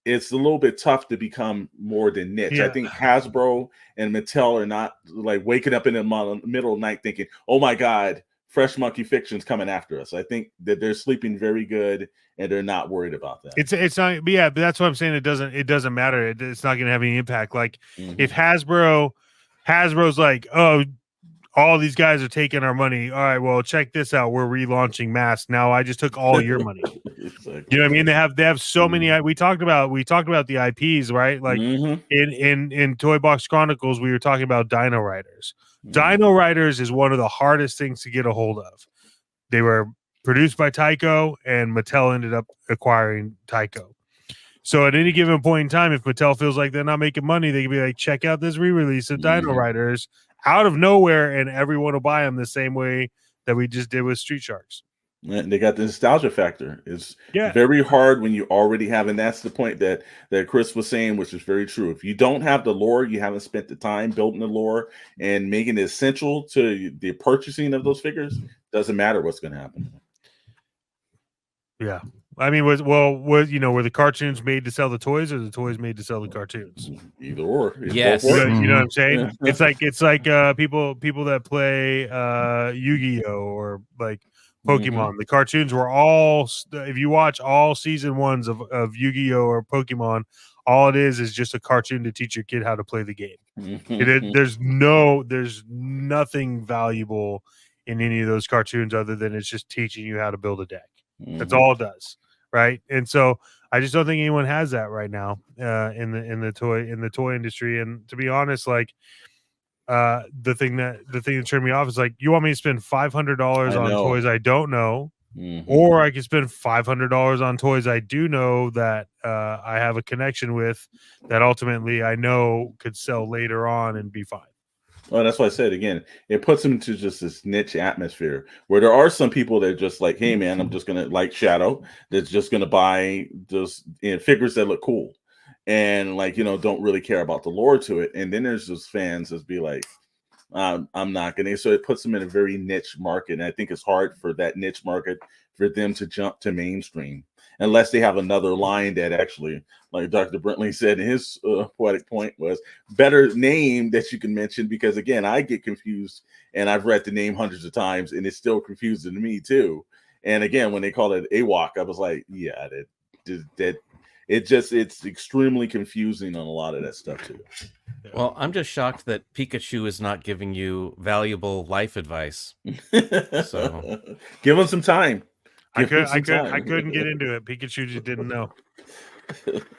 it's a little bit tough to become more than niche. Yeah. I think Hasbro and Mattel are not like waking up in the middle of the night thinking, oh my God, Fresh Monkey Fiction's coming after us. I think that they're sleeping very good and they're not worried about that. It's not, but that's what I'm saying. It doesn't matter. It's not going to have any impact. Like if Hasbro's like, oh, all these guys are taking our money. All right, well, check this out. We're relaunching Mask. Now I just took all your money. Exactly. You know what I mean? They have so many. We talked about the IPs, right? Like in Toy Box Chronicles, we were talking about Dino Riders. Dino Riders is one of the hardest things to get a hold of. They were produced by Tyco, and Mattel ended up acquiring Tyco. So at any given point in time, if Mattel feels like they're not making money, they can be like, check out this re-release of Dino Riders out of nowhere, and everyone will buy them the same way that we just did with Street Sharks. And they got the nostalgia factor. It's very hard when you already have, and that's the point that Chris was saying, which is very true. If you don't have the lore, you haven't spent the time building the lore and making it essential to the purchasing of those figures, doesn't matter what's going to happen. Yeah. I mean, were the cartoons made to sell the toys, or the toys made to sell the cartoons? Either or. Yes. You know what I'm saying? It's like people that play Yu-Gi-Oh or like Pokemon. The cartoons were all, if you watch all season ones of Yu-Gi-Oh or Pokemon, all it is just a cartoon to teach your kid how to play the game. There's nothing valuable in any of those cartoons other than it's just teaching you how to build a deck. That's all it does, right? And so I just don't think anyone has that right now in the toy industry. And to be honest, like the thing that turned me off is like, you want me to spend $500 on toys I don't know, or I can spend $500 on toys I do know that I have a connection with, that ultimately I know could sell later on and be fine. Well, that's why I said, again, it puts them into just this niche atmosphere where there are some people that are just like, hey, man, I'm just going to, like Shadow, that's just going to buy just figures that look cool and, like, don't really care about the lore to it. And then there's those fans that be like, I'm not going to. So it puts them in a very niche market. And I think it's hard for that niche market for them to jump to mainstream unless they have another line that actually, like Dr. Brentley said in his poetic point, was better name that you can mention, because again, I get confused and I've read the name hundreds of times and it's still confusing to me too. And again, when they call it AWOC, I was like, yeah, it's extremely confusing on a lot of that stuff too. Well, I'm just shocked that Pikachu is not giving you valuable life advice. So give him some time. I couldn't get into it. Pikachu just didn't know.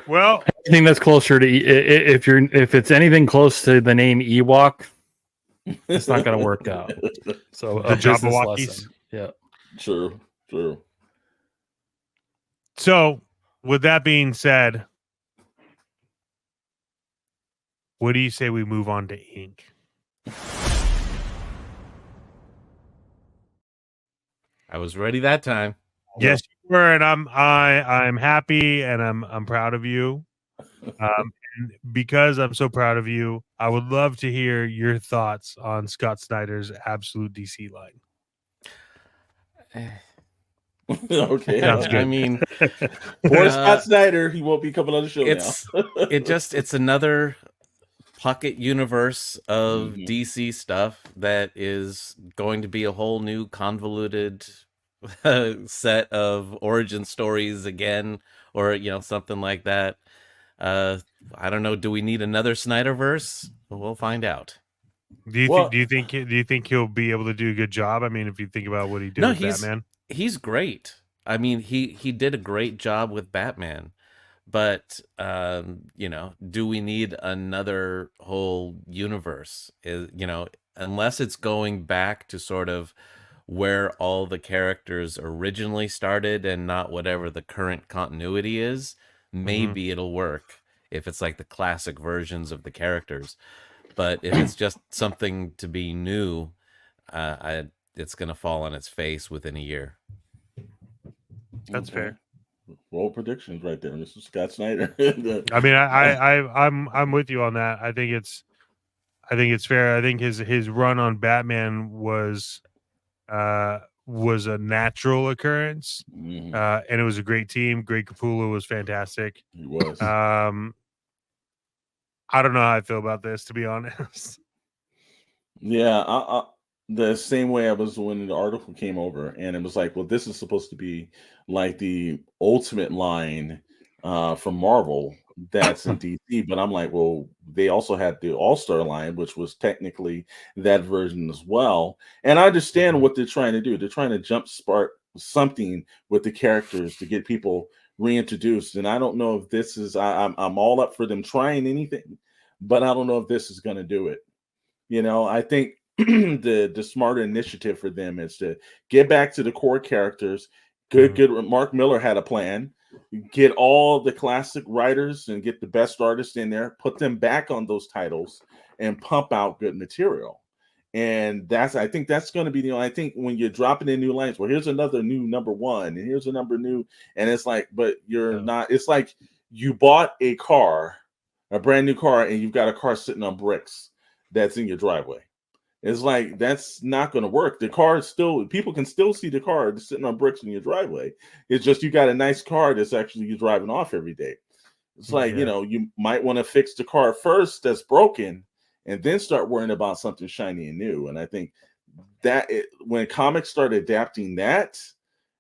Well, I think that's closer to if it's anything close to the name Ewok, it's not going to work out. So the Jabberwockies. Yeah. True. So, with that being said, what do you say we move on to ink? I was ready that time. Yes, you were, and I'm happy, and I'm proud of you. And because I'm so proud of you, I would love to hear your thoughts on Scott Snyder's absolute DC line. Okay, sounds good. I mean, poor Scott Snyder, he won't be coming on the show now. It's another pocket universe of DC stuff that is going to be a whole new convoluted set of origin stories again, or something like that. I don't know. Do we need another Snyderverse? We'll find out. Do you think he'll be able to do a good job? I mean, if you think about what he did with Batman, he's great. I mean, he did a great job with Batman, but do we need another whole universe? Unless it's going back to sort of where all the characters originally started and not whatever the current continuity is, maybe it'll work if it's like the classic versions of the characters. But if it's just something to be new, it's going to fall on its face within a year. That's fair. Bold predictions right there, Mr. Scott Snyder. I mean, I'm with you on that. I think it's fair. I think his run on Batman was a natural occurrence, and it was a great team. Greg Capullo was fantastic. He was. I don't know how I feel about this, to be honest. Yeah, I the same way I was when the article came over, and it was like, well, this is supposed to be like the ultimate line from Marvel, that's in DC. But I'm like, well, they also had the All-Star line, which was technically that version as well. And I understand what they're trying to do. They're trying to jumpstart something with the characters to get people reintroduced. And I don't know if this is. I'm all up for them trying anything, but I don't know if this is going to do it. I think the smarter initiative for them is to get back to the core characters. Good. Mark Miller had a plan. Get all the classic writers and get the best artists in there, put them back on those titles, and pump out good material. And I think that's going to be I think when you're dropping in new lines, well, here's another new number one, and here's a number new, and it's like, but you're not. It's like you bought a brand new car, and you've got a car sitting on bricks that's in your driveway. It's like that's not going to work. The car is people can still see the car sitting on bricks in your driveway. It's just you got a nice car that's actually you're driving off every day. It's like you might want to fix the car first that's broken, and then start worrying about something shiny and new. And I think that when comics start adapting that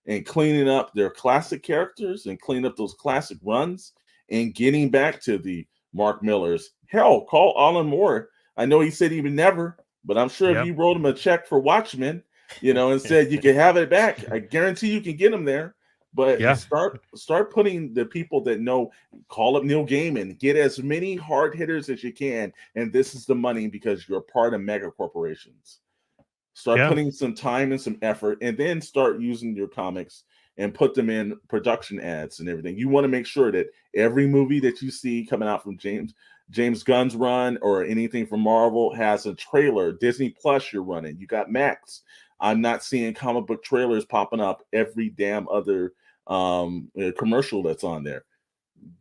and cleaning up their classic characters and cleaning up those classic runs and getting back to the Mark Millers, hell, call Alan Moore. I know he said he would never. But I'm sure if you wrote him a check for Watchmen, and said you can have it back, I guarantee you can get him there. But start putting the people that know, call up Neil Gaiman, get as many hard hitters as you can. And this is the money because you're part of mega corporations. Start putting some time and some effort, and then start using your comics and put them in production ads and everything. You want to make sure that every movie that you see coming out from James Gunn's run or anything from Marvel has a trailer. Disney Plus you're running. You got Max. I'm not seeing comic book trailers popping up every damn other commercial that's on there.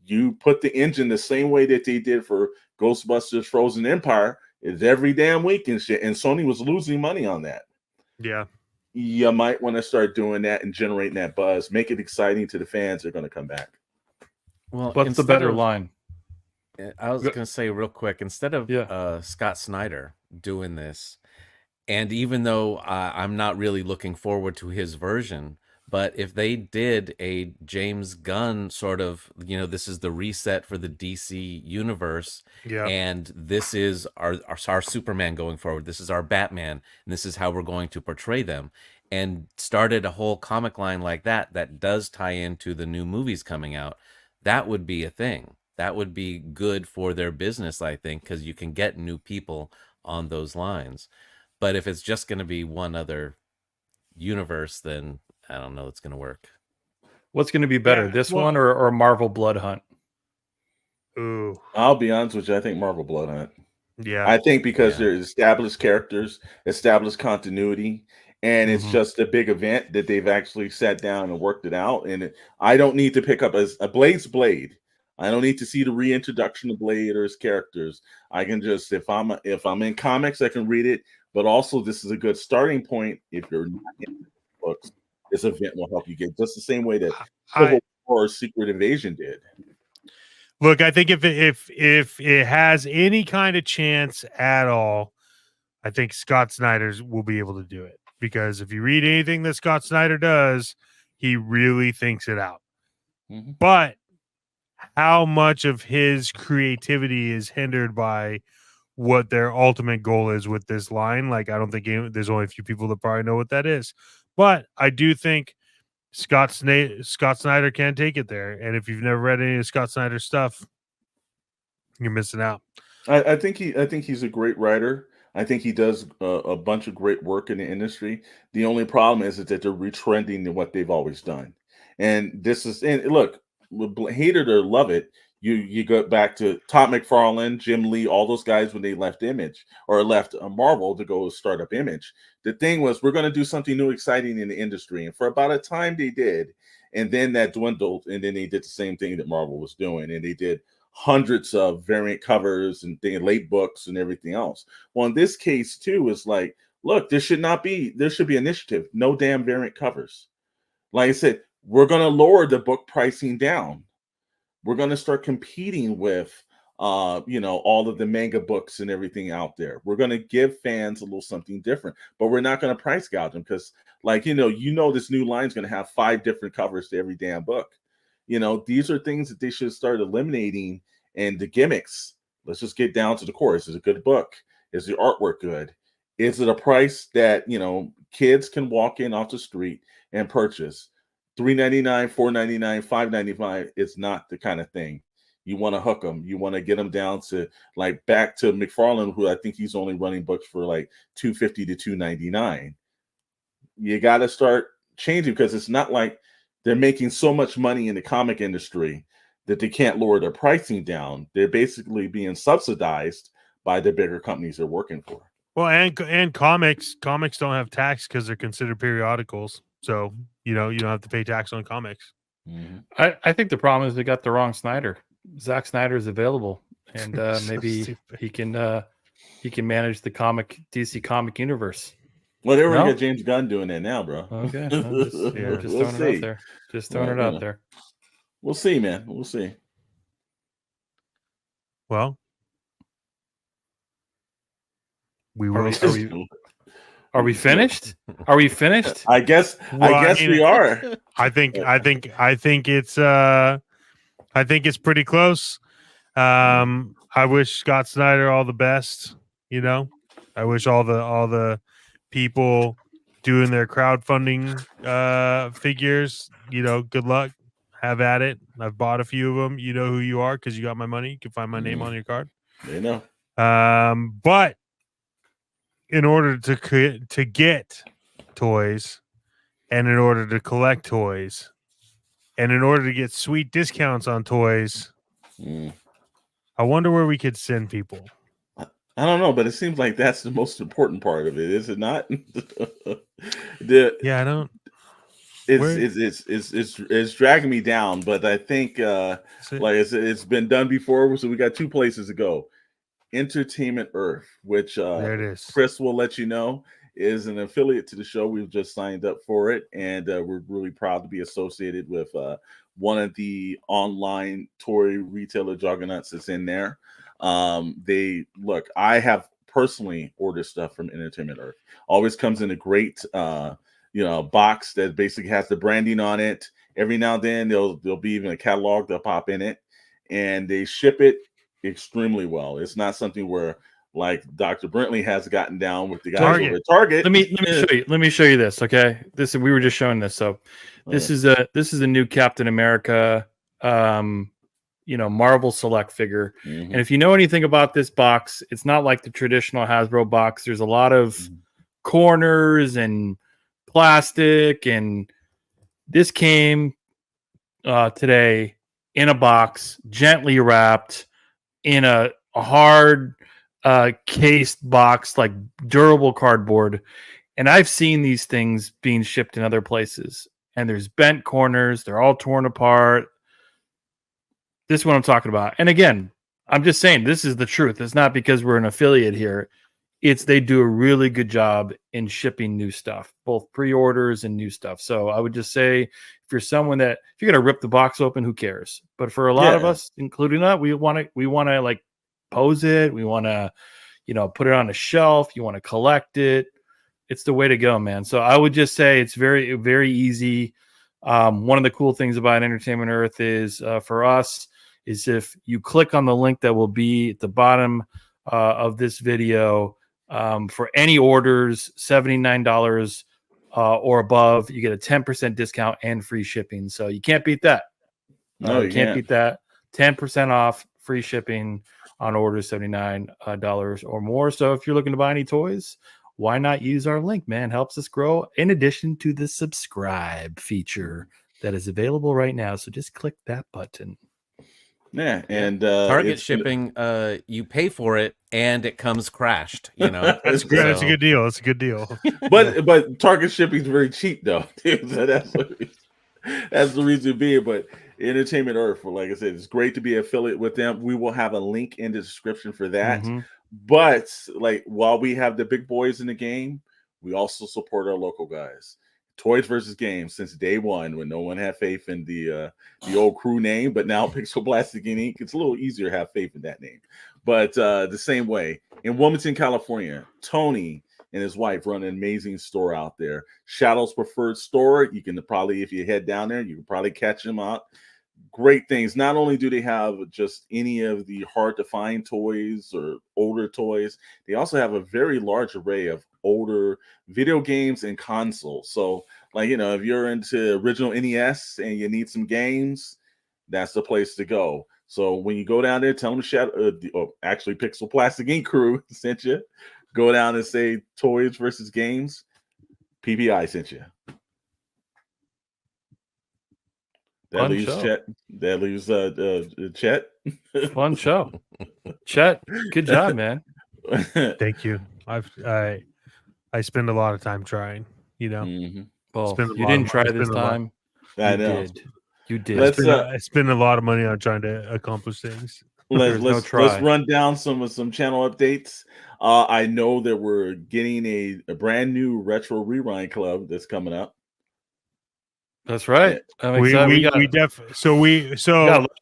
You put the engine the same way that they did for Ghostbusters Frozen Empire is every damn week and shit. And Sony was losing money on that. Yeah. You might want to start doing that and generating that buzz. Make it exciting to the fans. They're going to come back. Well, what's the better line? I was going to say real quick, instead of Scott Snyder doing this, and even though I'm not really looking forward to his version, but if they did a James Gunn sort of, this is the reset for the DC universe, and this is our Superman going forward, this is our Batman, and this is how we're going to portray them, and started a whole comic line like that does tie into the new movies coming out, that would be a thing. That would be good for their business, I think, because you can get new people on those lines. But if it's just going to be one other universe, then I don't know it's going to work. What's going to be better, this one or Marvel Blood Hunt? Ooh, I'll be honest with you. I think Marvel Blood Hunt. Yeah, I think because they're established characters, established continuity, and it's just a big event that they've actually sat down and worked it out. And I don't need to pick up a Blade's Blade. I don't need to see the reintroduction of Blade or his characters. I can just, if I'm in comics, I can read it. But also, this is a good starting point if you're not in books. This event will help you get just the same way that Civil War or Secret Invasion did. Look, I think if it has any kind of chance at all, I think Scott Snyder's will be able to do it. Because if you read anything that Scott Snyder does, he really thinks it out. But how much of his creativity is hindered by what their ultimate goal is with this line? Like, I don't think there's only a few people that probably know what that is. But I do think Scott Snyder can take it there. And if you've never read any of Scott Snyder's stuff, you're missing out. I think he's a great writer. I think he does a bunch of great work in the industry. The only problem is that they're retrending to what they've always done. And look, hate it or love it, you go back to Todd McFarlane, Jim Lee, all those guys when they left Image or left Marvel to go start up Image. The thing was, we're going to do something new, exciting in the industry. And for about a time they did. And then that dwindled. And then they did the same thing that Marvel was doing. And they did hundreds of variant covers and late books and everything else. Well, in this case, too, it's like, look, there should be initiative. No damn variant covers. Like I said, we're going to lower the book pricing down. We're going to start competing with, all of the manga books and everything out there. We're going to give fans a little something different, but we're not going to price gouge them because, this new line is going to have 5 different covers to every damn book. You know, these are things that they should start eliminating, and the gimmicks. Let's just get down to the core. Is it a good book? Is the artwork good? Is it a price that, you know, kids can walk in off the street and purchase? $3.99, $4.99, $5.95 is not the kind of thing. You want to hook them. You want to get them down to like back to McFarlane, who I think he's only running books for like $2.50 to $2.99. You got to start changing, because it's not like they're making so much money in the comic industry that they can't lower their pricing down. They're basically being subsidized by the bigger companies they're working for. Well, and comics don't have tax because they're considered periodicals. So, you know, you don't have to pay tax on comics. Mm-hmm. I think the problem is they got the wrong Snyder. Zack Snyder is available, and maybe he can manage the DC comic universe. Well, they already got James Gunn doing that now, bro. Okay, just throwing it out there. Just throwing it out there. We'll see, man. We'll see. Well, we will. Are we finished? Are we finished? I guess we are. I think it's pretty close. I wish Scott Snyder all the best. You know, I wish all the people doing their crowdfunding figures, you know, good luck. Have at it. I've bought a few of them. You know who you are because you got my money. You can find my name on your card. They know. But in order to get toys, and in order to collect toys, and in order to get sweet discounts on toys, I wonder where we could send people. I don't know, but it seems like that's the most important part of it, is it not? Yeah, I don't. It's dragging me down, but I think it's been done before, so we got two places to go. Entertainment Earth, which there it is. Chris will let you know is an affiliate to the show. We've just signed up for it, and we're really proud to be associated with one of the online toy retailer juggernauts that's in there. I have personally ordered stuff from Entertainment Earth. Always comes in a great box that basically has the branding on it. Every now and then there'll be even a catalog they'll pop in it, and they ship it extremely well. It's not something where like Dr. Brentley has gotten down with the guys over at Target. Let me show you this. Okay, we were just showing this. So this is a new Captain America Marvel Select figure. Mm-hmm. And if you know anything about this box, it's not like the traditional Hasbro box. There's a lot of corners and plastic, and this came today in a box, gently wrapped in a hard cased box, like durable cardboard. And I've seen these things being shipped in other places, and there's bent corners. They're all torn apart. This is what I'm talking about. And again, I'm just saying this is the truth. It's not because we're an affiliate here. They do a really good job in shipping new stuff, both pre-orders and new stuff. So I would just say, if you're someone if you're gonna rip the box open, who cares? But for a lot of us, including that, we want to like pose it. We want to, put it on a shelf. You want to collect it. It's the way to go, man. So I would just say it's very, very easy. One of the cool things about Entertainment Earth is for us is if you click on the link that will be at the bottom of this video, for any orders $79 or above, you get a 10% discount and free shipping. So you can't beat that. No, you can't beat that. 10% off, free shipping on orders $79 or more. So if you're looking to buy any toys, why not use our link, man? Helps us grow, in addition to the subscribe feature that is available right now. So just click that button. Yeah, and Target shipping, you pay for it and it comes crashed. That's good. That's a good deal. That's a good deal. but Target shipping is very cheap, though. So that's the reason being. But Entertainment Earth, like I said, it's great to be affiliate with them. We will have a link in the description for that. Mm-hmm. But like, while we have the big boys in the game, we also support our local guys. Toys versus Games since day one, when no one had faith in the old crew name, but now Pixel Plastic and Ink, it's a little easier to have faith in that name. But the same way in Wilmington, California, Tony and his wife run an amazing store out there. Shadow's preferred store. You can probably, if you head down there, you can probably catch them out. great things. Not only do they have just any of the hard to find toys or older toys, they also have a very large array of older video games and consoles. So, like, you know, if you're into original NES and you need some games, that's the place to go. So when you go down there, tell them actually Pixel Plastic Ink crew sent you. Go down and say Toys versus Games. PPI sent you. That leaves Chet. That leaves Chet. Fun show. Chet, good job, man. Thank you. I spend a lot of time trying, you know. Mm-hmm. Well, you didn't try this time. I know. You did. I spend a lot of money on trying to accomplish things. Let's run down some channel updates. I know that we're getting a brand new retro rewind club that's coming up. That's right. We got a lot of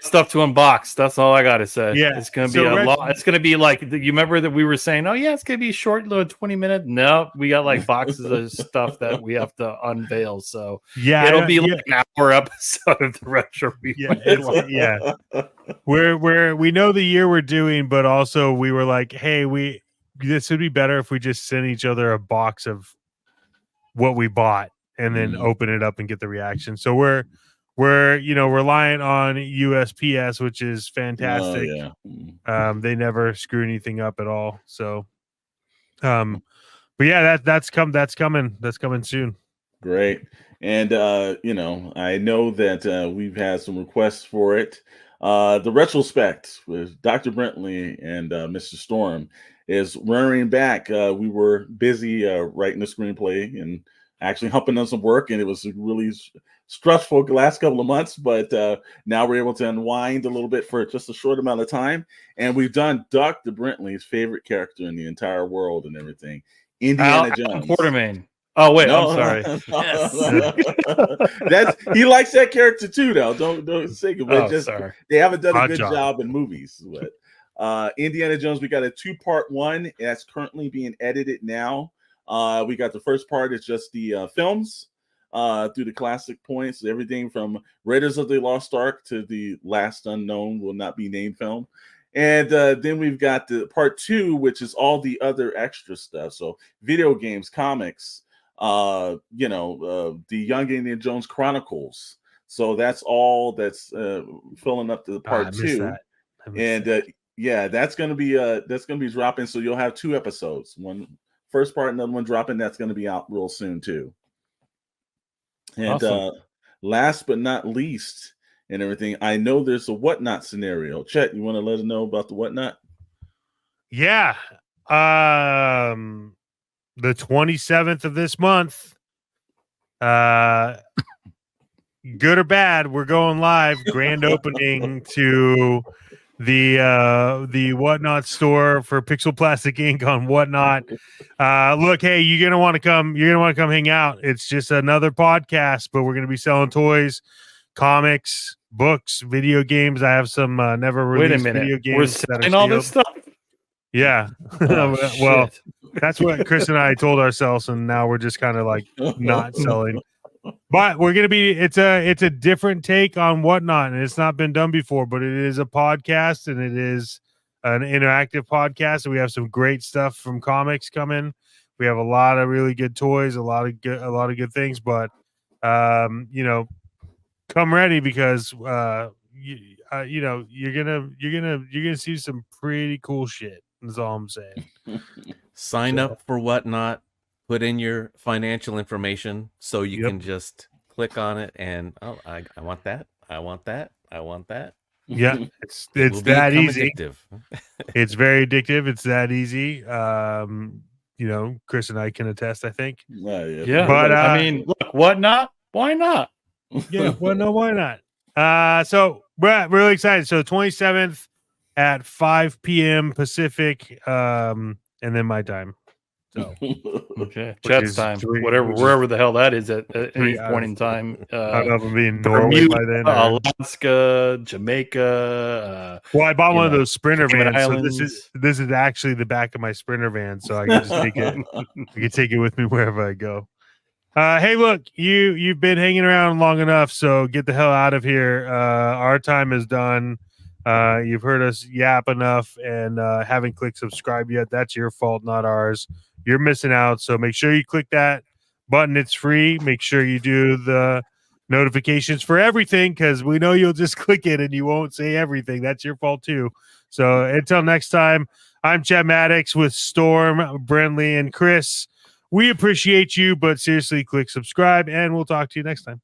stuff to unbox. That's all I gotta say. Yeah, it's gonna be a lot. It's gonna be like, you remember that we were saying, oh yeah, it's gonna be a short little 20-minute. No, we got like boxes of stuff that we have to unveil. So yeah, it'll be like an hour episode of the retro. We know the year we're doing, but also we were like, hey, this would be better if we just send each other a box of what we bought and then open it up and get the reaction. So we're relying on USPS, which is fantastic. They never screw anything up at all. So but yeah, that's coming soon. Great. And I know that we've had some requests for it. The retrospect with Dr. Brentley and Mr. Storm is running back. We were busy writing the screenplay and actually helping on some work, and it was really stressful the last couple of months, but now we're able to unwind a little bit for just a short amount of time, and we've done Dr. Brentley's favorite character in the entire world and everything, Indiana Jones. Quartermain. Oh wait, no, I'm sorry. He likes that character too, though. Don't say it, but they haven't done a good job in movies. But Indiana Jones, we got a 2-part one that's currently being edited now. We got the first part is just the films through the classic points, everything from Raiders of the Lost Ark to the Last Unknown will not be named film. And then we've got the part 2, which is all the other extra stuff. So video games, comics, the Young Indiana Jones Chronicles. So that's all that's filling up to part 2. And that's gonna be dropping. So you'll have 2 episodes. One first part, another one dropping. That's going to be out real soon too. And awesome. Last but not least, and everything, I know there's a whatnot scenario. Chet, you want to let us know about the whatnot? Yeah, the 27th of this month. Good or bad, we're going live. Grand opening to the Whatnot store for Pixel Plastic Ink on Whatnot. Look, hey, you're gonna want to come hang out. It's just another podcast, but we're gonna be selling toys, comics, books, video games. I have some never released video games. We're selling all this stuff. Yeah. Well, that's what Chris and I told ourselves, and now we're just kind of like not selling. But we're gonna be it's a different take on Whatnot, and it's not been done before, but it is a podcast and it is an interactive podcast, and we have some great stuff from comics coming. We have a lot of really good toys, a lot of good things, but come ready because you're gonna see some pretty cool shit. That's all I'm saying. Sign up for Whatnot. Put in your financial information so you can just click on it and I want that. I want that. I want that. Yeah, it's that easy. It's very addictive. It's that easy. Chris and I can attest, I think. Yeah. But I mean, look, Whatnot? Why not? Yeah, why not? So we're really excited. So 27th at 5 p.m. Pacific, and then my time. So okay, Chet's time, wherever the hell that is at any point in time. I don't know if I'm being Norway by then. Alaska, Jamaica. Well, I bought one of those Sprinter vans, Islands. So this is actually the back of my Sprinter van, so I can just take it. I can take it with me wherever I go. Hey, look, you've been hanging around long enough, so get the hell out of here. Our time is done. You've heard us yap enough, and haven't clicked subscribe yet. That's your fault, not ours. You're missing out. So make sure you click that button. It's free. Make sure you do the notifications for everything, because we know you'll just click it and you won't say everything. That's your fault too. So until next time, I'm Chad Maddox with Storm, Brentley, and Chris. We appreciate you, but seriously, click subscribe, and we'll talk to you next time.